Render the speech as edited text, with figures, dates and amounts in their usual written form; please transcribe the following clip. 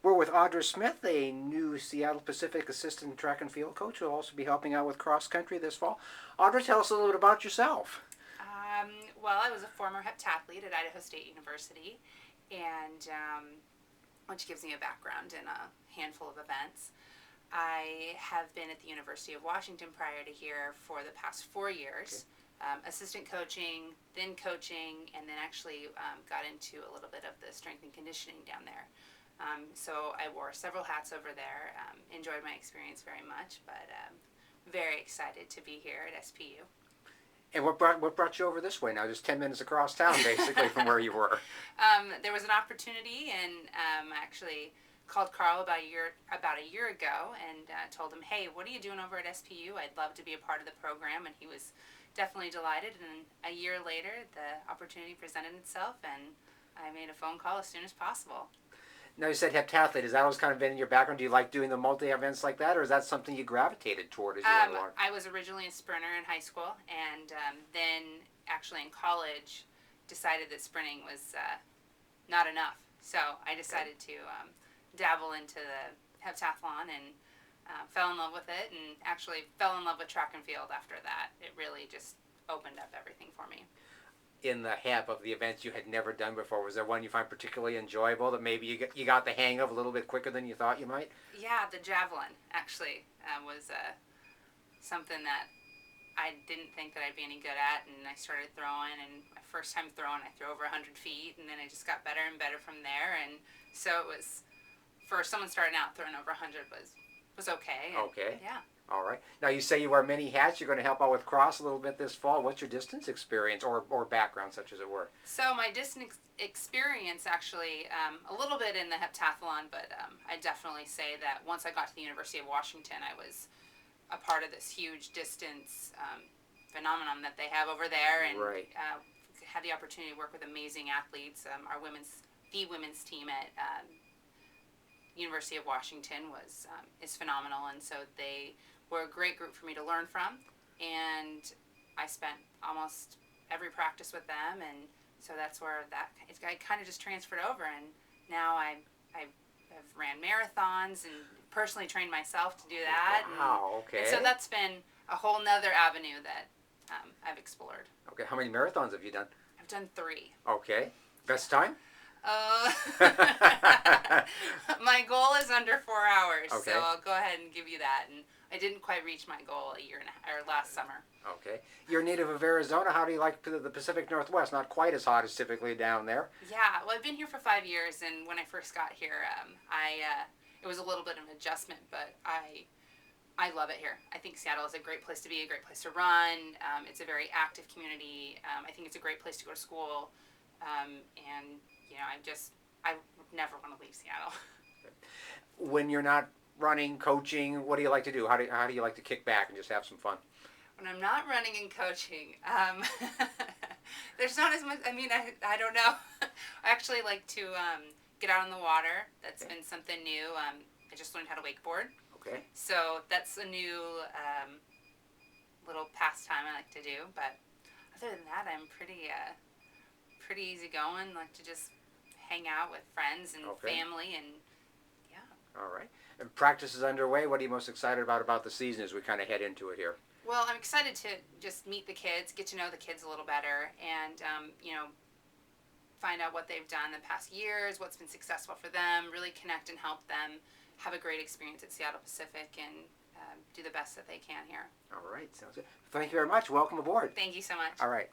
We're with Audra Smith, a new Seattle Pacific assistant track and field coach who will also be helping out with cross country this fall. Audra, tell us a little bit about yourself. Well, I was a former heptathlete at Idaho State University, and which gives me a background in a handful of events. I have been at the University of Washington prior to here for the past 4 years, assistant coaching, then coaching, and then actually got into a little bit of the strength and conditioning down there. So I wore several hats over there, enjoyed my experience very much, but very excited to be here at SPU. And what brought you over this way now? Just 10 minutes across town, basically, from where you were. There was an opportunity, and I actually called Carl about a year ago and told him, hey, what are you doing over at SPU? I'd love to be a part of the program, and he was definitely delighted. And a year later, the opportunity presented itself, and I made a phone call as soon as possible. Now, you said heptathlete. Has that always kind of been in your background? Do you like doing the multi-events like that, or is that something you gravitated toward as you went along? I was originally a sprinter in high school, and then actually in college decided that sprinting was not enough. So I decided to dabble into the heptathlon and fell in love with it, and actually fell in love with track and field after that. It really just opened up everything for me. In the hep of the events you had never done before, was there one you find particularly enjoyable that maybe you got the hang of a little bit quicker than you thought you might? Yeah, the javelin actually was something that I didn't think that I'd be any good at, and I started throwing, and my first time throwing I threw over 100 feet, and then I just got better and better from there, and so it was, for someone starting out throwing over 100 was okay. Okay. Yeah. All right. Now, you say you wear many hats. You're going to help out with cross a little bit this fall. What's your distance experience or background, such as it were? So my distance experience actually, a little bit in the heptathlon, but I definitely say that once I got to the University of Washington, I was a part of this huge distance phenomenon that they have over there, and right. Had the opportunity to work with amazing athletes. The women's team at University of Washington is phenomenal, and so they were a great group for me to learn from, and I spent almost every practice with them, and so that's where I kind of just transferred over, and now I have ran marathons and personally trained myself to do that. Wow, okay. And so that's been a whole nother avenue that I've explored. Okay, how many marathons have you done? I've done 3. Okay. Best time? My goal is under 4 hours, okay. So I'll go ahead and give you that. And I didn't quite reach my goal last summer. Okay. You're a native of Arizona. How do you like the Pacific Northwest? Not quite as hot as typically down there. Yeah, well, I've been here for 5 years, and when I first got here, it was a little bit of an adjustment, but I love it here. I think Seattle is a great place to be, a great place to run. It's a very active community. I think it's a great place to go to school, and you know, I would never want to leave Seattle. When you're not running, coaching, what do you like to do? How do you like to kick back and just have some fun? When I'm not running and coaching, there's not as much. I mean, I don't know. I actually like to get out on the water. That's been something new. I just learned how to wakeboard. Okay. So that's a new little pastime I like to do. But other than that, I'm pretty easygoing. Like to just hang out with friends and family, and yeah. All right. And practice is underway. What are you most excited about the season as we kind of head into it here? Well, I'm excited to just meet the kids, get to know the kids a little better, and find out what they've done the past years, what's been successful for them, really connect and help them have a great experience at Seattle Pacific, and do the best that they can here. All right. Sounds good. Thank you very much. Welcome aboard. Thank you so much. All right.